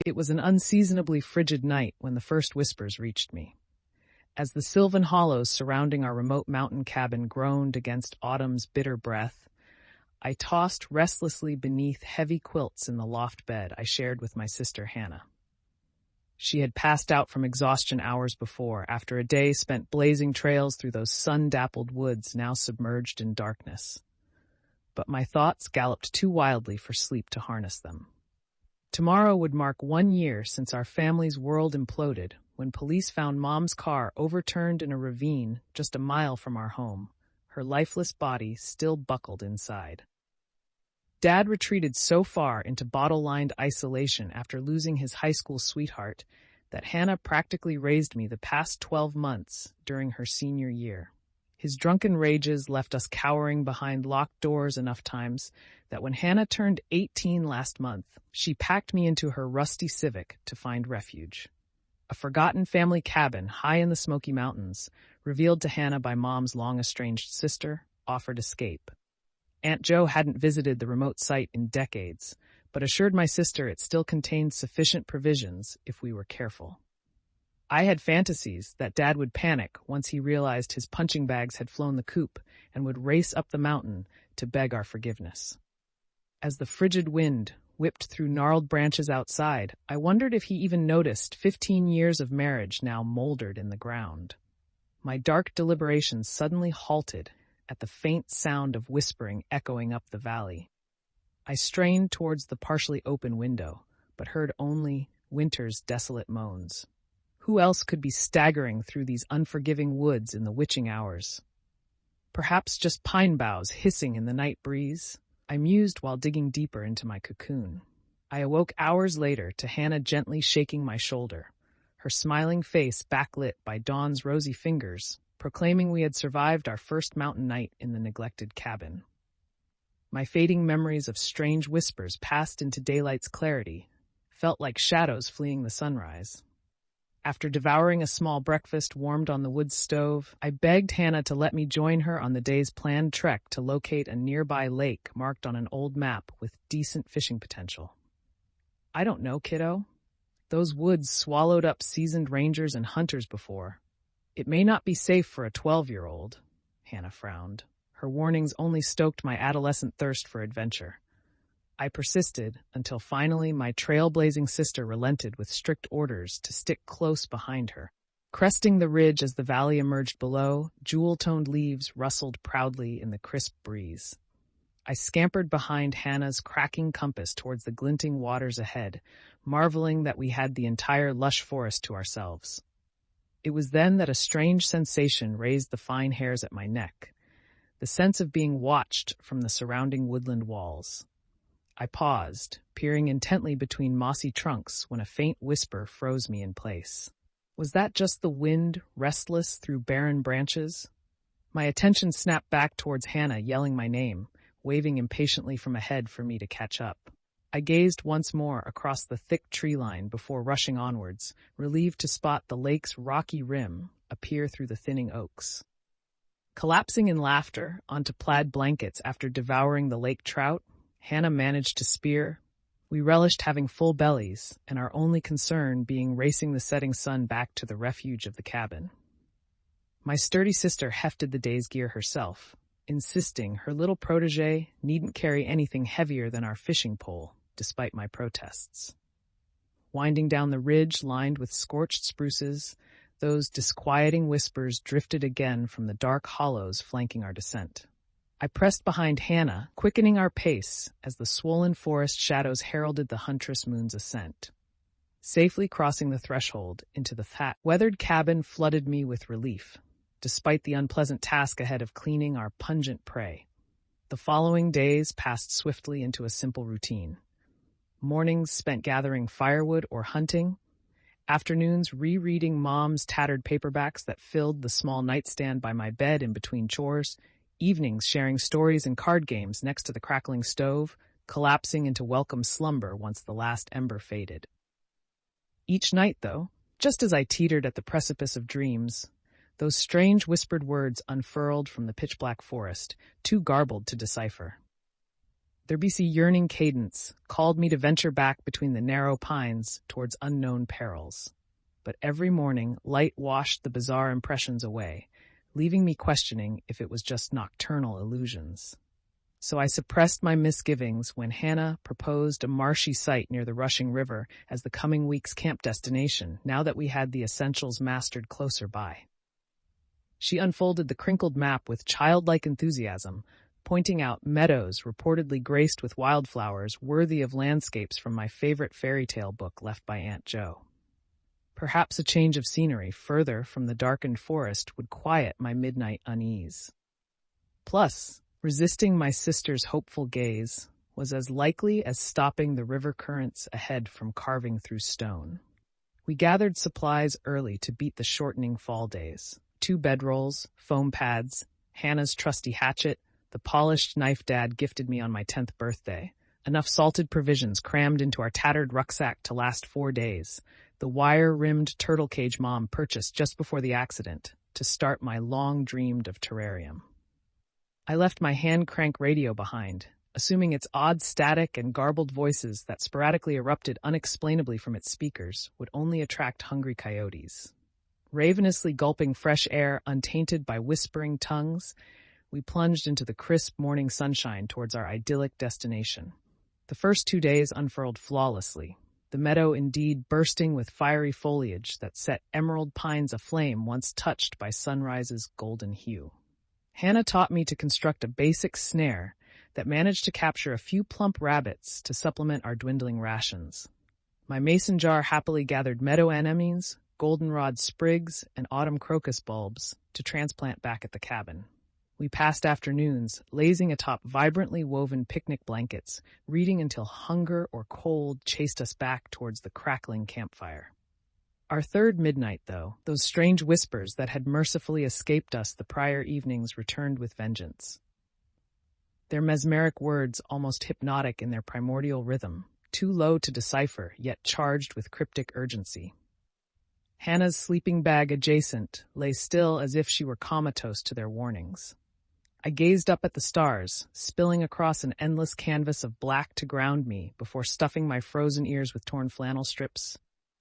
It was an unseasonably frigid night when the first whispers reached me. As the sylvan hollows surrounding our remote mountain cabin groaned against autumn's bitter breath, I tossed restlessly beneath heavy quilts in the loft bed I shared with my sister Hannah. She had passed out from exhaustion hours before, after a day spent blazing trails through those sun-dappled woods now submerged in darkness. But my thoughts galloped too wildly for sleep to harness them. Tomorrow would mark 1 year since our family's world imploded when police found Mom's car overturned in a ravine just a mile from our home, her lifeless body still buckled inside. Dad retreated so far into bottle-lined isolation after losing his high school sweetheart that Hannah practically raised me the past 12 months during her senior year. His drunken rages left us cowering behind locked doors enough times that when Hannah turned 18 last month, she packed me into her rusty Civic to find refuge. A forgotten family cabin high in the Smoky Mountains, revealed to Hannah by Mom's long-estranged sister, offered escape. Aunt Jo hadn't visited the remote site in decades, but assured my sister it still contained sufficient provisions if we were careful. I had fantasies that Dad would panic once he realized his punching bags had flown the coop and would race up the mountain to beg our forgiveness. As the frigid wind whipped through gnarled branches outside, I wondered if he even noticed 15 years of marriage now moldered in the ground. My dark deliberations suddenly halted at the faint sound of whispering echoing up the valley. I strained towards the partially open window, but heard only winter's desolate moans. Who else could be staggering through these unforgiving woods in the witching hours? Perhaps just pine boughs hissing in the night breeze? I mused while digging deeper into my cocoon. I awoke hours later to Hannah gently shaking my shoulder, her smiling face backlit by dawn's rosy fingers, proclaiming we had survived our first mountain night in the neglected cabin. My fading memories of strange whispers passed into daylight's clarity, felt like shadows fleeing the sunrise. After devouring a small breakfast warmed on the wood stove, I begged Hannah to let me join her on the day's planned trek to locate a nearby lake marked on an old map with decent fishing potential. I don't know, kiddo. Those woods swallowed up seasoned rangers and hunters before. It may not be safe for a 12-year-old, Hannah frowned. Her warnings only stoked my adolescent thirst for adventure. I persisted until finally my trailblazing sister relented with strict orders to stick close behind her. Cresting the ridge as the valley emerged below, jewel-toned leaves rustled proudly in the crisp breeze. I scampered behind Hannah's cracking compass towards the glinting waters ahead, marveling that we had the entire lush forest to ourselves. It was then that a strange sensation raised the fine hairs at my neck, the sense of being watched from the surrounding woodland walls. I paused, peering intently between mossy trunks when a faint whisper froze me in place. Was that just the wind, restless through barren branches? My attention snapped back towards Hannah yelling my name, waving impatiently from ahead for me to catch up. I gazed once more across the thick tree line before rushing onwards, relieved to spot the lake's rocky rim appear through the thinning oaks. Collapsing in laughter onto plaid blankets after devouring the lake trout, Hannah managed to spear. We relished having full bellies, and our only concern being racing the setting sun back to the refuge of the cabin. My sturdy sister hefted the day's gear herself, insisting her little protege needn't carry anything heavier than our fishing pole, despite my protests. Winding down the ridge lined with scorched spruces, those disquieting whispers drifted again from the dark hollows flanking our descent. I pressed behind Hannah, quickening our pace as the swollen forest shadows heralded the huntress moon's ascent. Safely crossing the threshold into the fat, weathered cabin flooded me with relief, despite the unpleasant task ahead of cleaning our pungent prey. The following days passed swiftly into a simple routine. Mornings spent gathering firewood or hunting, afternoons rereading Mom's tattered paperbacks that filled the small nightstand by my bed in between chores, evenings sharing stories and card games next to the crackling stove, collapsing into welcome slumber once the last ember faded. Each night, though, just as I teetered at the precipice of dreams, those strange whispered words unfurled from the pitch-black forest, too garbled to decipher. Their BC yearning cadence called me to venture back between the narrow pines towards unknown perils. But every morning, light washed the bizarre impressions away, leaving me questioning if it was just nocturnal illusions. So I suppressed my misgivings when Hannah proposed a marshy site near the rushing river as the coming week's camp destination, now that we had the essentials mastered closer by. She unfolded the crinkled map with childlike enthusiasm, pointing out meadows reportedly graced with wildflowers worthy of landscapes from my favorite fairy tale book left by Aunt Jo. Perhaps a change of scenery further from the darkened forest would quiet my midnight unease. Plus, resisting my sister's hopeful gaze was as likely as stopping the river currents ahead from carving through stone. We gathered supplies early to beat the shortening fall days. 2 bedrolls, foam pads, Hannah's trusty hatchet, the polished knife Dad gifted me on my 10th birthday, enough salted provisions crammed into our tattered rucksack to last 4 days, the wire-rimmed turtle cage Mom purchased just before the accident to start my long-dreamed-of terrarium. I left my hand-crank radio behind, assuming its odd static and garbled voices that sporadically erupted unexplainably from its speakers would only attract hungry coyotes. Ravenously gulping fresh air untainted by whispering tongues, we plunged into the crisp morning sunshine towards our idyllic destination. The first 2 days unfurled flawlessly, the meadow indeed bursting with fiery foliage that set emerald pines aflame once touched by sunrise's golden hue. Hannah taught me to construct a basic snare that managed to capture a few plump rabbits to supplement our dwindling rations. My mason jar happily gathered meadow anemones, goldenrod sprigs, and autumn crocus bulbs to transplant back at the cabin. We passed afternoons lazing atop vibrantly woven picnic blankets, reading until hunger or cold chased us back towards the crackling campfire. Our third midnight, though, those strange whispers that had mercifully escaped us the prior evenings returned with vengeance. Their mesmeric words almost hypnotic in their primordial rhythm, too low to decipher, yet charged with cryptic urgency. Hannah's sleeping bag adjacent lay still as if she were comatose to their warnings. I gazed up at the stars, spilling across an endless canvas of black to ground me before stuffing my frozen ears with torn flannel strips,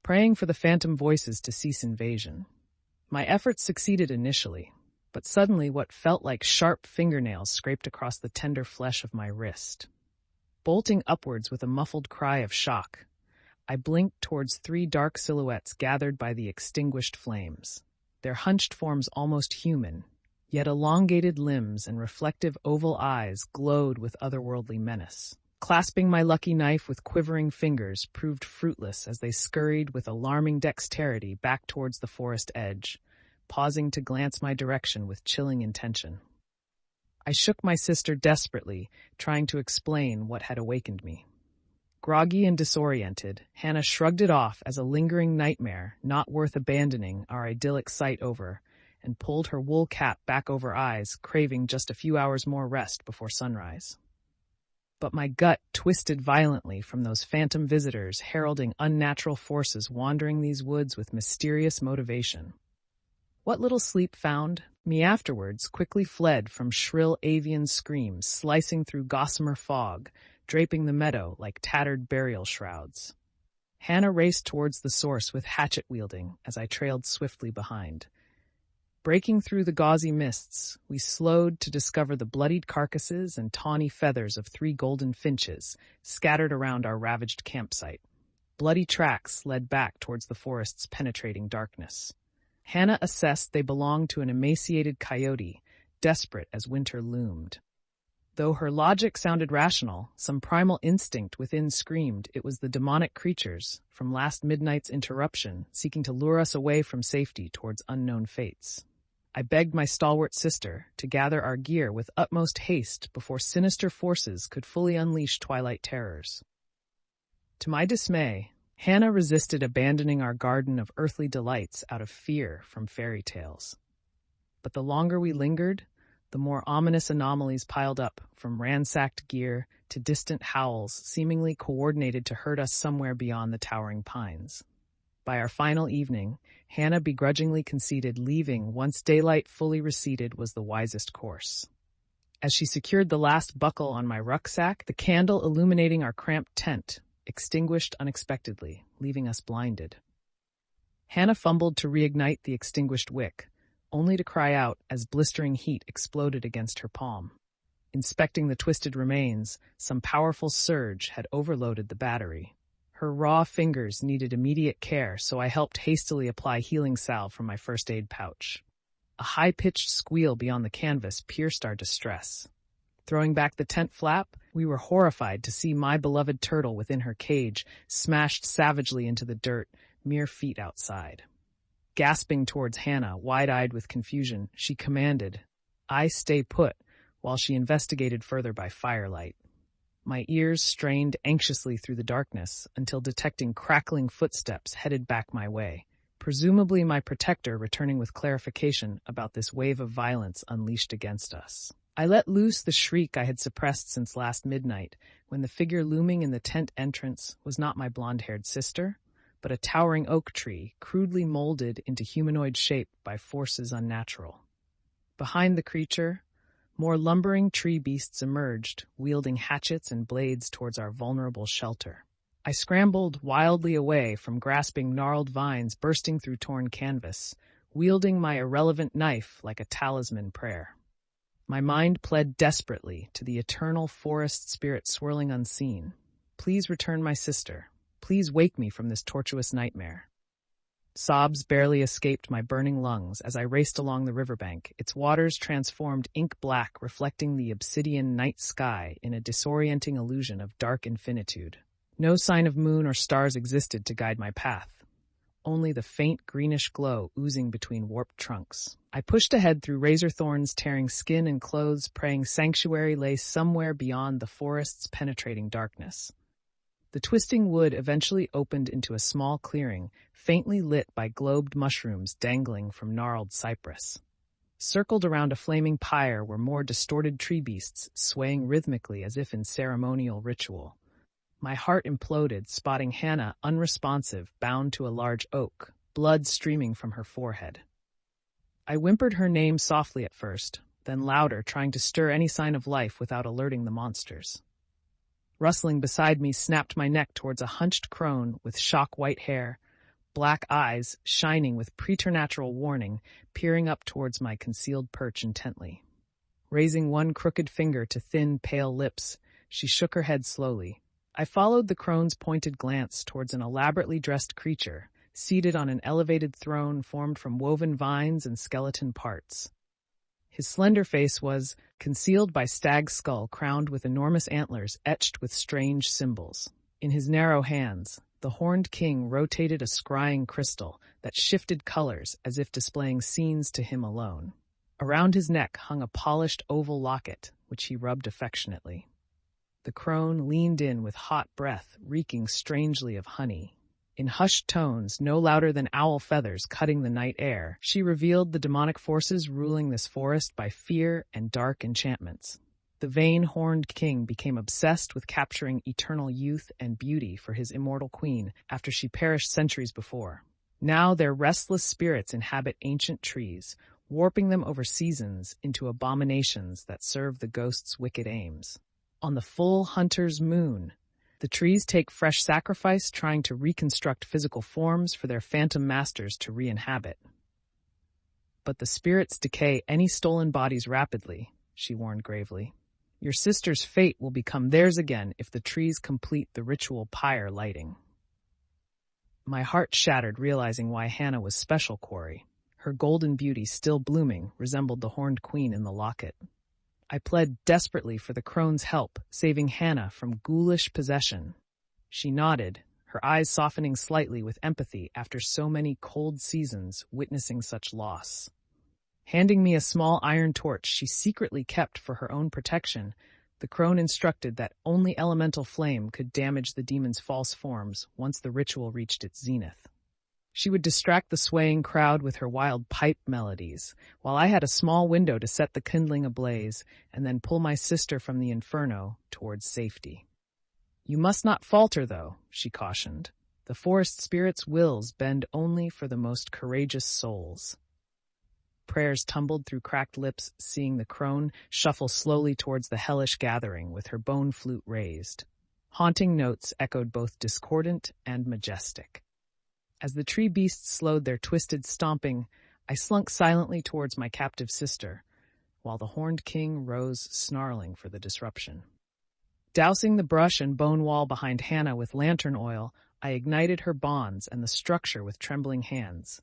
praying for the phantom voices to cease invasion. My efforts succeeded initially, but suddenly what felt like sharp fingernails scraped across the tender flesh of my wrist. Bolting upwards with a muffled cry of shock, I blinked towards 3 dark silhouettes gathered by the extinguished flames, their hunched forms almost human, yet elongated limbs and reflective oval eyes glowed with otherworldly menace. Clasping my lucky knife with quivering fingers proved fruitless as they scurried with alarming dexterity back towards the forest edge, pausing to glance my direction with chilling intention. I shook my sister desperately, trying to explain what had awakened me. Groggy and disoriented, Hannah shrugged it off as a lingering nightmare not worth abandoning our idyllic site over, and pulled her wool cap back over eyes, craving just a few hours more rest before sunrise. But my gut twisted violently from those phantom visitors heralding unnatural forces wandering these woods with mysterious motivation. What little sleep found me afterwards quickly fled from shrill avian screams slicing through gossamer fog, draping the meadow like tattered burial shrouds. Hannah raced towards the source with hatchet wielding as I trailed swiftly behind. Breaking through the gauzy mists, we slowed to discover the bloodied carcasses and tawny feathers of 3 golden finches scattered around our ravaged campsite. Bloody tracks led back towards the forest's penetrating darkness. Hannah assessed they belonged to an emaciated coyote, desperate as winter loomed. Though her logic sounded rational, some primal instinct within screamed it was the demonic creatures from last midnight's interruption seeking to lure us away from safety towards unknown fates. I begged my stalwart sister to gather our gear with utmost haste before sinister forces could fully unleash twilight terrors. To my dismay, Hannah resisted abandoning our garden of earthly delights out of fear from fairy tales. But the longer we lingered, the more ominous anomalies piled up, from ransacked gear to distant howls seemingly coordinated to hurt us somewhere beyond the towering pines. By our final evening, Hannah begrudgingly conceded leaving once daylight fully receded was the wisest course. As she secured the last buckle on my rucksack, the candle illuminating our cramped tent extinguished unexpectedly, leaving us blinded. Hannah fumbled to reignite the extinguished wick, only to cry out as blistering heat exploded against her palm. Inspecting the twisted remains, some powerful surge had overloaded the battery. Her raw fingers needed immediate care, so I helped hastily apply healing salve from my first aid pouch. A high-pitched squeal beyond the canvas pierced our distress. Throwing back the tent flap, we were horrified to see my beloved turtle within her cage smashed savagely into the dirt, mere feet outside. Gasping towards Hannah, wide-eyed with confusion, she commanded, "I stay put," while she investigated further by firelight. My ears strained anxiously through the darkness until detecting crackling footsteps headed back my way, presumably my protector returning with clarification about this wave of violence unleashed against us. I let loose the shriek I had suppressed since last midnight, when the figure looming in the tent entrance was not my blonde-haired sister, but a towering oak tree crudely molded into humanoid shape by forces unnatural. Behind the creature, more lumbering tree beasts emerged, wielding hatchets and blades towards our vulnerable shelter. I scrambled wildly away from grasping gnarled vines bursting through torn canvas, wielding my irrelevant knife like a talisman prayer. My mind pled desperately to the eternal forest spirit swirling unseen. Please return my sister. Please wake me from this tortuous nightmare. Sobs barely escaped my burning lungs as I raced along the riverbank, its waters transformed ink black, reflecting the obsidian night sky in a disorienting illusion of dark infinitude. No sign of moon or stars existed to guide my path, only the faint greenish glow oozing between warped trunks. I pushed ahead through razor thorns tearing skin and clothes, praying sanctuary lay somewhere beyond the forest's penetrating darkness. The twisting wood eventually opened into a small clearing, faintly lit by globed mushrooms dangling from gnarled cypress. Circled around a flaming pyre were more distorted tree beasts, swaying rhythmically as if in ceremonial ritual. My heart imploded, spotting Hannah, unresponsive, bound to a large oak, blood streaming from her forehead. I whimpered her name softly at first, then louder, trying to stir any sign of life without alerting the monsters. Rustling beside me snapped my neck towards a hunched crone with shock-white hair, black eyes shining with preternatural warning, peering up towards my concealed perch intently. Raising one crooked finger to thin, pale lips, she shook her head slowly. I followed the crone's pointed glance towards an elaborately dressed creature, seated on an elevated throne formed from woven vines and skeleton parts. His slender face was concealed by stag's skull crowned with enormous antlers etched with strange symbols. In his narrow hands, the horned king rotated a scrying crystal that shifted colors as if displaying scenes to him alone. Around his neck hung a polished oval locket, which he rubbed affectionately. The crone leaned in with hot breath, reeking strangely of honey. In hushed tones, no louder than owl feathers cutting the night air, she revealed the demonic forces ruling this forest by fear and dark enchantments. The vain horned king became obsessed with capturing eternal youth and beauty for his immortal queen after she perished centuries before. Now their restless spirits inhabit ancient trees, warping them over seasons into abominations that serve the ghost's wicked aims. On the full hunter's moon, the trees take fresh sacrifice, trying to reconstruct physical forms for their phantom masters to re-inhabit. But the spirits decay any stolen bodies rapidly, she warned gravely. Your sister's fate will become theirs again if the trees complete the ritual pyre lighting. My heart shattered, realizing why Hannah was special quarry. Her golden beauty, still blooming, resembled the horned queen in the locket. I pled desperately for the crone's help, saving Hannah from ghoulish possession. She nodded, her eyes softening slightly with empathy after so many cold seasons witnessing such loss. Handing me a small iron torch she secretly kept for her own protection, the crone instructed that only elemental flame could damage the demon's false forms once the ritual reached its zenith. She would distract the swaying crowd with her wild pipe melodies, while I had a small window to set the kindling ablaze and then pull my sister from the inferno towards safety. You must not falter, though, she cautioned. The forest spirit's wills bend only for the most courageous souls. Prayers tumbled through cracked lips, seeing the crone shuffle slowly towards the hellish gathering with her bone flute raised. Haunting notes echoed both discordant and majestic. As the tree beasts slowed their twisted stomping, I slunk silently towards my captive sister, while the horned king rose snarling for the disruption. Dousing the brush and bone wall behind Hannah with lantern oil, I ignited her bonds and the structure with trembling hands.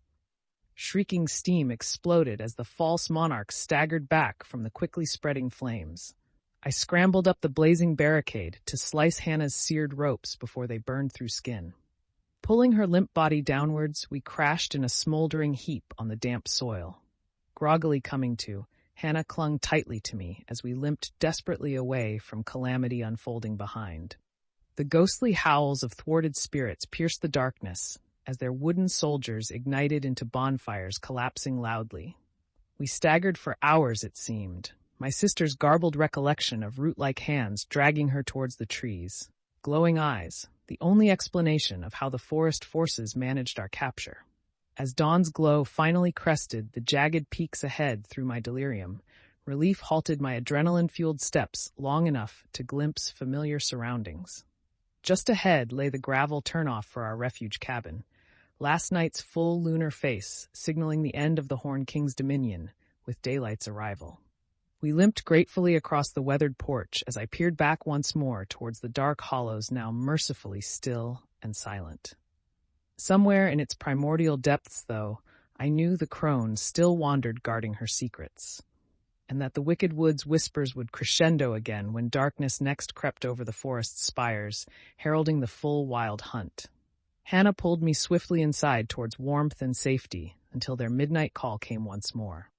Shrieking steam exploded as the false monarch staggered back from the quickly spreading flames. I scrambled up the blazing barricade to slice Hannah's seared ropes before they burned through skin. Pulling her limp body downwards, we crashed in a smoldering heap on the damp soil. Groggily coming to, Hannah clung tightly to me as we limped desperately away from calamity unfolding behind. The ghostly howls of thwarted spirits pierced the darkness as their wooden soldiers ignited into bonfires collapsing loudly. We staggered for hours, it seemed, my sister's garbled recollection of root-like hands dragging her towards the trees, glowing eyes, the only explanation of how the forest forces managed our capture. As dawn's glow finally crested the jagged peaks ahead through my delirium, relief halted my adrenaline-fueled steps long enough to glimpse familiar surroundings. Just ahead lay the gravel turnoff for our refuge cabin, last night's full lunar face signaling the end of the Horned King's dominion with daylight's arrival. We limped gratefully across the weathered porch as I peered back once more towards the dark hollows now mercifully still and silent. Somewhere in its primordial depths, though, I knew the crone still wandered guarding her secrets, and that the wicked wood's whispers would crescendo again when darkness next crept over the forest's spires, heralding the full wild hunt. Hannah pulled me swiftly inside towards warmth and safety until their midnight call came once more.